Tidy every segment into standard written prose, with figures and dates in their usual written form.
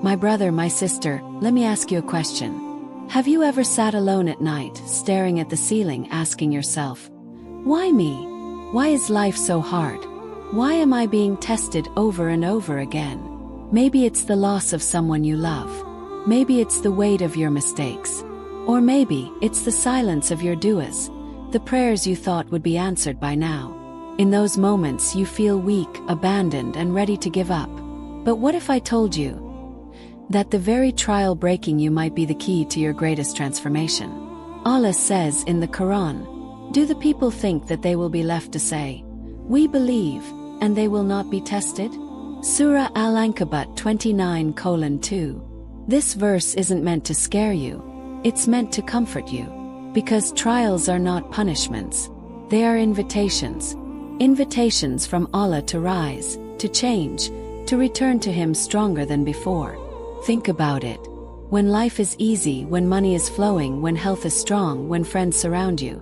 My brother, my sister, let me ask you a question. Have you ever sat alone at night, staring at the ceiling, asking yourself, why me? Why is life so hard? Why am I being tested over and over again? Maybe it's the loss of someone you love. Maybe it's the weight of your mistakes. Or maybe it's the silence of your du'as, the prayers you thought would be answered by now. In those moments you feel weak, abandoned, and ready to give up. But what if I told you that the very trial breaking you might be the key to your greatest transformation? Allah says in the Quran, "Do the people think that they will be left to say, 'We believe,' and they will not be tested?" Surah Al-Ankabut 29:2. This verse isn't meant to scare you, it's meant to comfort you. Because trials are not punishments, they are invitations. Invitations from Allah to rise, to change, to return to Him stronger than before. Think about it. When life is easy, when money is flowing, when health is strong, when friends surround you,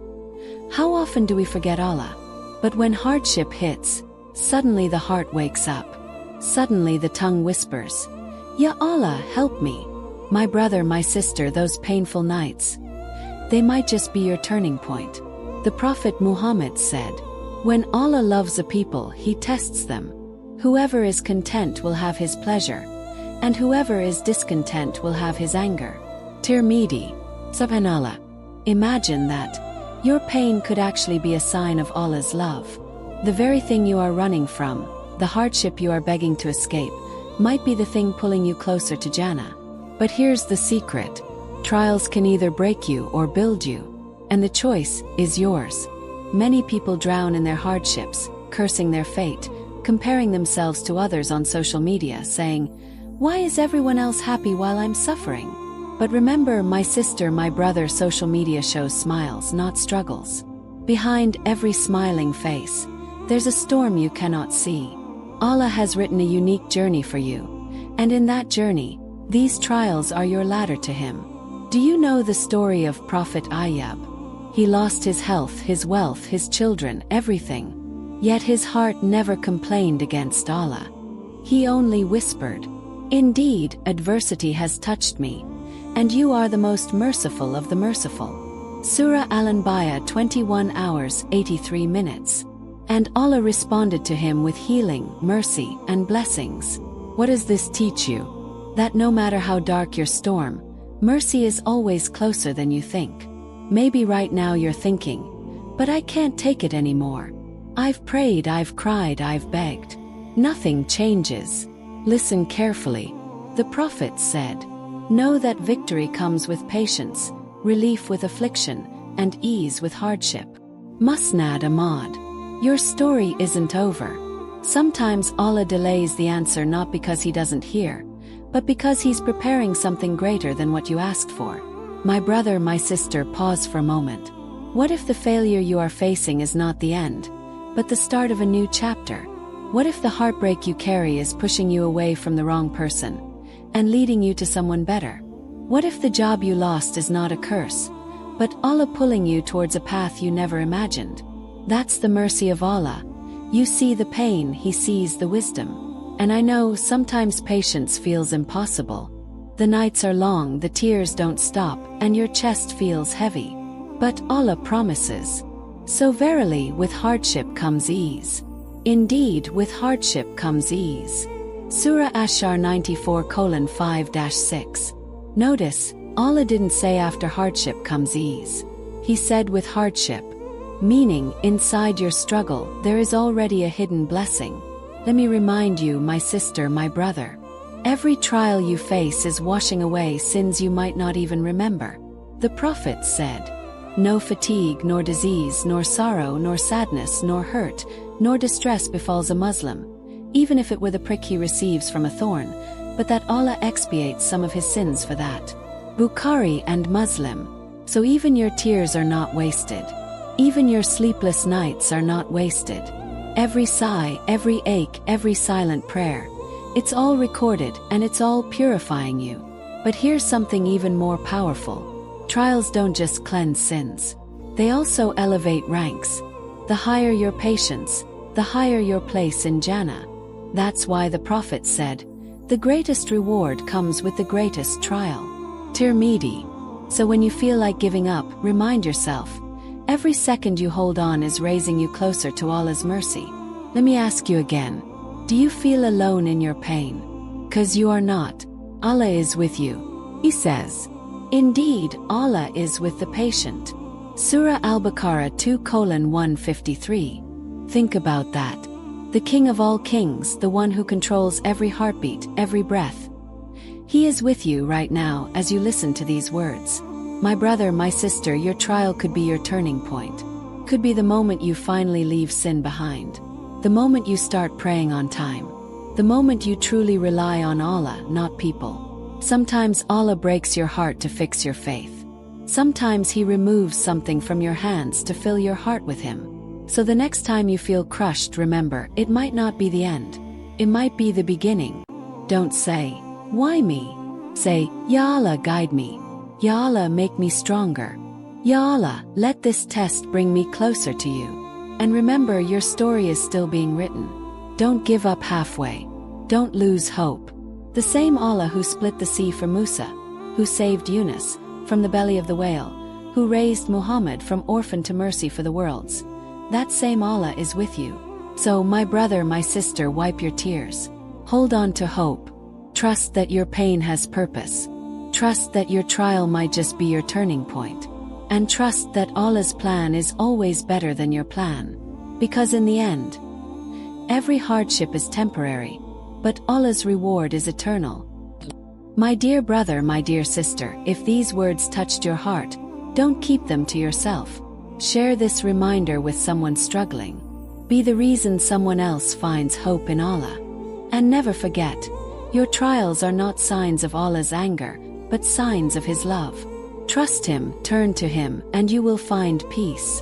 how often do we forget Allah? But when hardship hits, suddenly the heart wakes up. Suddenly the tongue whispers, "Ya Allah, help me." My brother, my sister, those painful nights, they might just be your turning point. The Prophet Muhammad said, "When Allah loves a people, He tests them. Whoever is content will have His pleasure, and whoever is discontent will have His anger." Tirmidhi. Subhanallah. Imagine that. Your pain could actually be a sign of Allah's love. The very thing you are running from, the hardship you are begging to escape, might be the thing pulling you closer to Jannah. But here's the secret. Trials can either break you or build you, and the choice is yours. Many people drown in their hardships, cursing their fate, comparing themselves to others on social media, saying, "Why is everyone else happy while I'm suffering?" But remember, my sister, my brother, social media shows smiles, not struggles. Behind every smiling face, there's a storm you cannot see. Allah has written a unique journey for you, and in that journey, these trials are your ladder to Him. Do you know the story of Prophet Ayyub? He lost his health, his wealth, his children, everything. Yet his heart never complained against Allah. He only whispered, "Indeed, adversity has touched me, and you are the most merciful of the merciful." Surah Al-Anbiya 21:83. And Allah responded to him with healing, mercy, and blessings. What does this teach you? That no matter how dark your storm, mercy is always closer than you think. Maybe right now you're thinking, "But I can't take it anymore. I've prayed, I've cried, I've begged. Nothing changes." Listen carefully. The Prophet said, "Know that victory comes with patience, relief with affliction, and ease with hardship." Musnad Ahmad. Your story isn't over. Sometimes Allah delays the answer not because He doesn't hear, but because He's preparing something greater than what you asked for. My brother, my sister, pause for a moment. What if the failure you are facing is not the end, but the start of a new chapter? What if the heartbreak you carry is pushing you away from the wrong person and leading you to someone better? What if the job you lost is not a curse, but Allah pulling you towards a path you never imagined? That's the mercy of Allah. You see the pain, He sees the wisdom. And I know sometimes patience feels impossible. The nights are long, the tears don't stop, and your chest feels heavy. But Allah promises. So verily, with hardship comes ease. Indeed, with hardship comes ease. Surah Ashar 94:5-6. Notice, Allah didn't say after hardship comes ease. He said with hardship, meaning inside your struggle there is already a hidden blessing. Let me remind you, my sister, my brother, every trial you face is washing away sins you might not even remember. The Prophet said, "No fatigue, nor disease, nor sorrow, nor sadness, nor hurt, nor distress befalls a Muslim, even if it were the prick he receives from a thorn, but that Allah expiates some of his sins for that." Bukhari and Muslim. So even your tears are not wasted. Even your sleepless nights are not wasted. Every sigh, every ache, every silent prayer, it's all recorded and it's all purifying you. But here's something even more powerful. Trials don't just cleanse sins. They also elevate ranks. The higher your patience, the higher your place in Jannah. That's why the Prophet said, The greatest reward comes with the greatest trial. Tirmidhi. So when you feel like giving up, remind yourself, every second you hold on is raising you closer to Allah's mercy. Let me ask you again, do you feel alone in your pain? 'Cause you are not. Allah is with you. He says, indeed, Allah is with the patient. Surah Al-Baqarah 2:153. Think about that. The King of all kings, the one who controls every heartbeat, every breath. He is with you right now as you listen to these words. My brother, my sister, your trial could be your turning point. Could be the moment you finally leave sin behind. The moment you start praying on time. The moment you truly rely on Allah, not people. Sometimes Allah breaks your heart to fix your faith. Sometimes He removes something from your hands to fill your heart with Him. So the next time you feel crushed, remember, it might not be the end. It might be the beginning. Don't say, why me? Say, Ya Allah, guide me. Ya Allah, make me stronger. Ya Allah, let this test bring me closer to you. And remember, your story is still being written. Don't give up halfway. Don't lose hope. The same Allah who split the sea for Musa, who saved Yunus from the belly of the whale, who raised Muhammad from orphan to mercy for the worlds, that same Allah is with you. So, my brother, my sister, wipe your tears. Hold on to hope. Trust that your pain has purpose. Trust that your trial might just be your turning point. And trust that Allah's plan is always better than your plan. Because in the end, every hardship is temporary, but Allah's reward is eternal. My dear brother, my dear sister, if these words touched your heart, don't keep them to yourself. Share this reminder with someone struggling. Be the reason someone else finds hope in Allah. And never forget, your trials are not signs of Allah's anger, but signs of His love. Trust Him, turn to Him, and you will find peace.